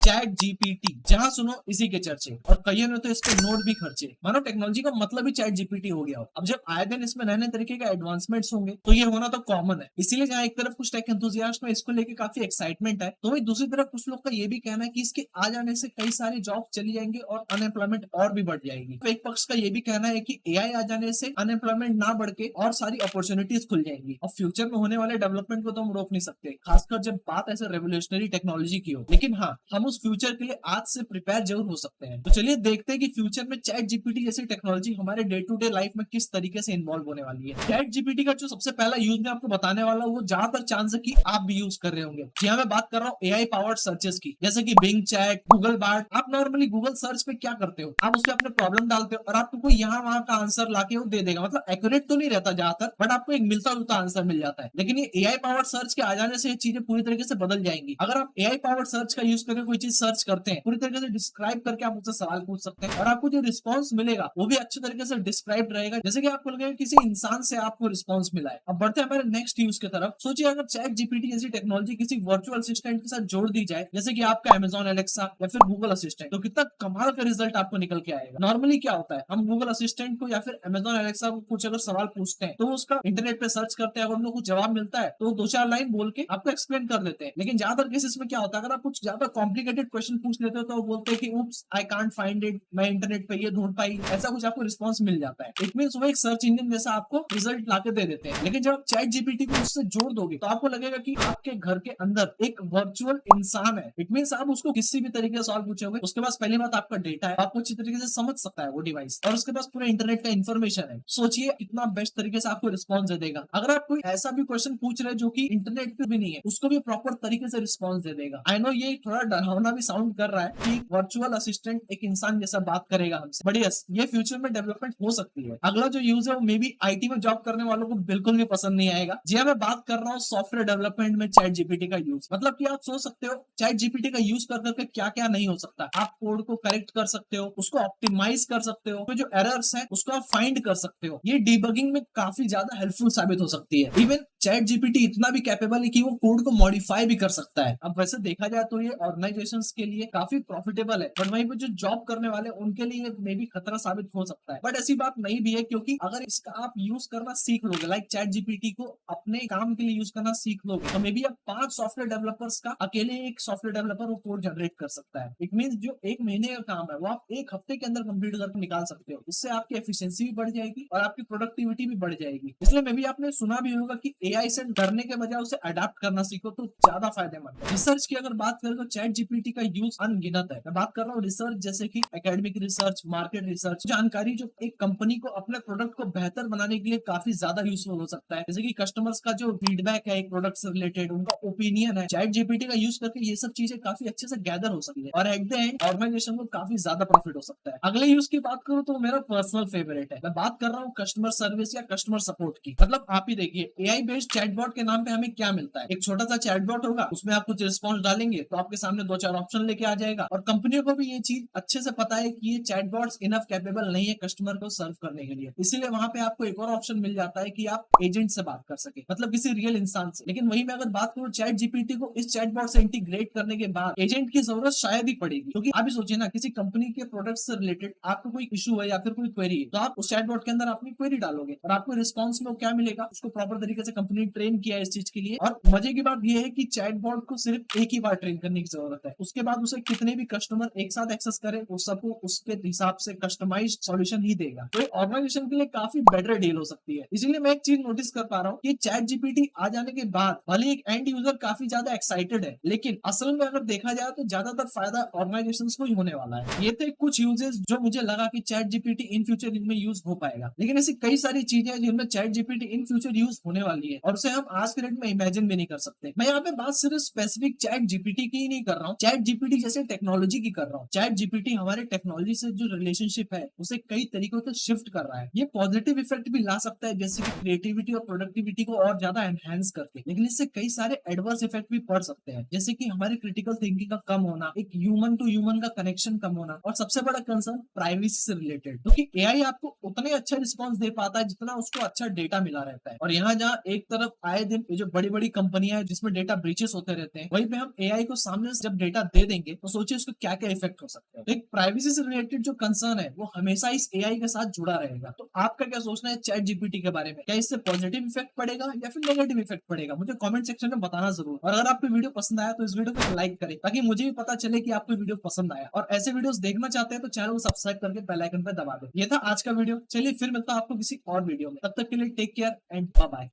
Chat GPT, जहां सुनो इसी के चर्चे, और कईयों ने तो इस पे नोट भी खर्चे। मानो टेक्नोलॉजी का मतलब ही चैट जीपीटी हो गया हो। अब जब आए दिन इसमें नए नए तरीके के एडवांसमेंट्स होंगे तो ये होना तो कॉमन है। इसीलिए जहां एक तरफ कुछ टेक एंथुसियास्ट में इसको लेके काफी एक्साइटमेंट है, तो वही दूसरी तरफ कुछ लोग का ये भी कहना है कि इसके आ जाने से कई सारी जॉब चली जाएंगी और अनएम्प्लॉयमेंट और भी बढ़ जाएगी। तो एक पक्ष का ये भी कहना है कि एआई आ जाने से अनएम्प्लॉयमेंट ना बढ़ के और सारी अपॉर्चुनिटीज खुल जाएंगी, और फ्यूचर में होने वाले डेवलपमेंट को तो हम रोक नहीं सकते, खासकर जब बात ऐसे रेवोल्यूशनरी टेक्नोलॉजी की हो। लेकिन हाँ, हम उस फ्यूचर के लिए आज से प्रिपेयर जरूर हो सकते हैं। तो चलिए देखते हैं कि फ्यूचर में चैट जीपीटी जैसी टेक्नोलॉजी हमारे डे टू डे लाइफ में किस तरीके से इन्वॉल्व होने वाली है। चैट जीपीटी का जो सबसे पहला यूज मैं आपको बताने वाला हूँ, वो ज्यादातर चांस है कि आप भी यूज कर रहे होंगे। जी हाँ, मैं बात कर रहा हूँ एआई पावर्ड सर्चेस की, जैसे कि बिंग चैट, गूगल बार्ड। आप नॉर्मली गूगल सर्च पे क्या करते हो, आप उसपे अपने प्रॉब्लम डालते हो और आपको कोई यहाँ वहां का आंसर लाके वो दे देगा। मतलब एक्यूरेट तो नहीं रहता ज्यादातर, बट आपको एक मिलता जुलता आंसर मिल जाता है। लेकिन ये एआई पावर्ड सर्च के आ जाने से ये चीजें पूरी तरीके से बदल जाएंगी। अगर आप एआई पावर्ड सर्च का यूज करके कोई चीज सर्च करते हैं, पूरी तरीके से डिस्क्राइब करके आप मुझसे सवाल पूछ सकते हैं, और आपको जो रिस्पॉन्स मिलेगा वो भी अच्छे तरीके से डिस्क्राइब रहेगा, जैसे कि आपको लगेगा किसी इंसान से आपको रिस्पॉन्स मिला है। अब बढ़ते हैं हमारे नेक्स्ट यूज की तरफ। सोचिए अगर चैट जीपीटी जैसी टेक्नोलॉजी किसी वर्चुअल असिस्टेंट के साथ जोड़ दी जाए, जैसे कि आपका अमेजॉन एलेक्सा या फिर गूगल असिस्टेंट, तो कितना कमाल का रिजल्ट आपको निकल के आएगा। नॉर्मली क्या होता है, हम गूगल असिस्टेंट को या फिर अमेजॉन एलेक्सा को कुछ अगर सवाल पूछते हैं तो वो उसका इंटरनेट पे सर्च करते हैं, अगर उनको कुछ जवाब मिलता है तो वो दो चार लाइन बोल के आपको एक्सप्लेन कर देते हैं। लेकिन ज्यादातर केसेस में क्या होता है, अगर आप कुछ ज्यादा कॉम्प्लिकेटेड क्वेश्चन पूछ लेते हो तो वो बोलते हैं कि उप्स आई कांट फाइंड इट, मैं इंटरनेट पे ये ढूंढ पाई, ऐसा कुछ आपको रिस्पॉन्स मिल जाता है। इट मींस वो एक सर्च इंजन जैसा आपको रिजल्ट लाके दे देते हैं। लेकिन जब आप चैट जीपीटी को उससे जोड़ दोगे तो आपको लगेगा कि आपके घर के अंदर एक वर्चुअल इंसान है। इट मींस आप उसको किसी भी तरीके से सवाल पूछोगे, उसके पास पहली बात आपका डेटा है, आपको अच्छी तरीके से समझ सकता है वो डिवाइस, और उसके पास पूरे इंटरनेट का इन्फॉर्मेशन है। सोचिए कितना बेस्ट तरीके से आपको रिस्पॉन्स दे देगा। अगर आप कोई ऐसा भी क्वेश्चन पूछ रहे हैं जो कि इंटरनेट पे भी नहीं है, उसको भी प्रॉपर तरीके से रिस्पॉन्स दे देगा। आई नो ये थोड़ा डरावना भी साउंड कर रहा है कि वर्चुअल असिस्टेंट एक इंसान जैसा बात करेगा हमसे, बट यस, ये फ्यूचर में डेवलपमेंट हो सकती है। अगला जो यूज है वो मे बी आईटी में जॉब करने वालों को बिल्कुल भी पसंद नहीं आएगा। जी हाँ, मैं बात कर रहा हूँ सॉफ्टवेयर डेवलपमेंट में चैट जीपीटी का यूज। मतलब कि आप सोच सकते हो चैट जीपीटी का यूज कर करके क्या क्या नहीं हो सकता। आप कोड को करेक्ट कर सकते हो, उसको ऑप्टिमाइज कर सकते हो, तो जो एरर्स है उसको आप फाइंड कर सकते हो। ये डीबगिंग में काफी ज्यादा हेल्पफुल साबित हो सकती है। इवन चैट जीपीटी इतना भी कैपेबल है कि वो कोड को मॉडिफाई भी कर सकता है। अब वैसे देखा जाए तो ये ऑर्गेनाइजेशंस के लिए काफी प्रॉफिटेबल है, बट वहीं पे जो जॉब करने वाले उनके लिए मे भी खतरा साबित हो सकता है। बट ऐसी बात नहीं भी है, क्योंकि अगर इसका आप यूज करना सीख लोगे, लाइक चैट जीपीटी को अपने काम के लिए यूज करना सीख लोगे, तो मे बी आप 5 सॉफ्टवेयर डेवलपर्स का अकेले एक सॉफ्टवेयर डेवलपर वो कोड जनरेट कर सकता है। इट मीन जो एक महीने का काम है वो आप एक हफ्ते के अंदर कंप्लीट करके निकाल सकते हो। इससे आपकी एफिशिएंसी भी बढ़ जाएगी और आपकी प्रोडक्टिविटी भी बढ़ जाएगी। इसलिए मे बी आपने सुना भी होगा कि एआई से डरने के बजाय उसे अडाप्ट करना सीखो तो ज्यादा फायदेमंद है। रिसर्च की अगर बात करें तो चैट जीपीटी का यूज अनगिनत है। मैं बात कर रहा हूँ रिसर्च, जैसे कि एकेडमिक रिसर्च, मार्केट रिसर्च, जानकारी जो एक कंपनी को अपने प्रोडक्ट को बेहतर बनाने के लिए काफी ज्यादा यूजफुल हो सकता है। जैसे कि कस्टमर्स का जो फीडबैक है एक प्रोडक्ट से रिलेटेड, उनका ओपिनियन है, चैट जीपीटी का यूज करके ये सब चीजें काफी अच्छे से गैदर हो सकती है, और एट द एंड ऑर्गेनाइजेशन को काफी ज्यादा प्रॉफिट हो सकता है। अगले यूज की बात करूँ तो मेरा पर्सनल फेवरेट है। मैं बात कर रहा हूँ कस्टमर सर्विस या कस्टमर सपोर्ट की। मतलब आप ही देखिए, एआई बेस्ड चैटबॉट के नाम पे हमें क्या मिलता है, एक छोटा सा चैटबॉट होगा, उसमें आप कुछ रिस्पॉन्स डालेंगे तो आपके सामने दो चार ऑप्शन लेके आ जाएगा। और कंपनियों को भी ये चीज अच्छे से पता है कि ये चैटबॉट्स इनफ कैपेबल नहीं है कस्टमर को सर्व करने के लिए, इसीलिए वहां पे आपको एक और ऑप्शन मिल जाता है कि आप एजेंट से बात कर सके, मतलब किसी रियल इंसान से। लेकिन वही मैं अगर बात करूँ चैट जीपीटी को इस चैटबॉट से इंटीग्रेट करने के बाद एजेंट की जरूरत शायद ही पड़ेगी, क्योंकि आप भी सोचिए ना, किसी कंपनी के प्रोडक्ट से रिलेटेड आपको कोई इशू है या फिर कोई क्वेरी है, तो आप उस चैटबॉट के अंदर अपनी क्वेरी डालोगे और आपको रिस्पॉन्स में क्या मिलेगा, उसको प्रॉपर तरीके से कंपनी ट्रेन किया है इस चीज के लिए। और मजे की बात यह है कि चैटबॉट को सिर्फ एक ही बार ट्रेन करने की जरूरत है, उसके बाद उसे कितने भी कस्टमर एक साथ एक्सेस करे वो सबको उसके हिसाब से कस्टमाइज्ड सॉल्यूशन ही देगा। तो ऑर्गेनाइजेशन के लिए काफी बेटर डील हो सकती है। इसीलिए मैं एक चीज नोटिस कर पा रहा हूँ कि चैट जीपीटी आ जाने के बाद भले एक एंड यूजर काफी ज्यादा एक्साइटेड है, लेकिन असल में अगर देखा जाए तो ज्यादातर फायदा ऑर्गेनाइजेशन को ही होने वाला है। ये थे कुछ यूजेस जो मुझे लगा कि चैट जीपीटी इन फ्यूचर इनमें यूज हो पाएगा, लेकिन ऐसी कई सारी चीजें हैं जिनमें chat GPT in future use होने वाली है और उसे हम आज के डेट में इमेजिन भी नहीं कर सकते। मैं यहाँ पे बात सिर्फ स्पेसिफिक चैट जीपीटी की ही नहीं कर रहा हूँ, चैट जीपीटी जैसे टेक्नोलॉजी की कर रहा हूँ। चैट जीपीटी हमारे टेक्नोलॉजी से जो रिलेशनशिप है उसे कई तरीकों से शिफ्ट कर रहा है। ये पॉजिटिव इफेक्ट भी ला सकता है, जैसे कि क्रिएटिविटी और प्रोडक्टिविटी को और ज्यादा एनहेंस करके, लेकिन इससे कई सारे एडवर्स इफेक्ट भी पड़ सकते हैं, जैसे कि हमारी क्रिटिकल थिंकिंग का कम होना, एक ह्यूमन टू ह्यूमन का कनेक्शन कम होना, और सबसे बड़ा कंसर्न प्राइवेसी से रिलेटेड, क्योंकि एआई आपको उतने अच्छा रिस्पॉन्स दे पाता है जितना उसको अच्छा डेटा मिला रहता है। और यहाँ जहाँ एक तरफ आए दिन ये जो बड़ी बड़ी कंपनियां हैं जिसमें डेटा ब्रीचेस होते रहते हैं, वहीं पे हम एआई को सामने से जब डेटा दे देंगे तो सोचिए उसको क्या क्या इफेक्ट हो सकते हैं। एक प्राइवेसी से रिलेटेड जो कंसर्न है वो हमेशा इस एआई के साथ जुड़ा रहेगा। तो आपका क्या सोचना है चैट जीपीटी के बारे में? क्या इससे पॉजिटिव इफेक्ट पड़ेगा या फिर नेगेटिव इफेक्ट पड़ेगा? मुझे कमेंट सेक्शन में बताना जरूर। और अगर आपको वीडियो पसंद आया तो इस वीडियो को लाइक करें ताकि मुझे भी पता चले कि आपको वीडियो पसंद आया। और ऐसे वीडियोस देखना चाहते हैं तो चैनल को सब्सक्राइब करके बेल आइकन पर दबा दें। ये था आज का वीडियो। चलिए फिर मिलता हूं आपको किसी और वीडियो में। तब तक के लिए take care and bye bye.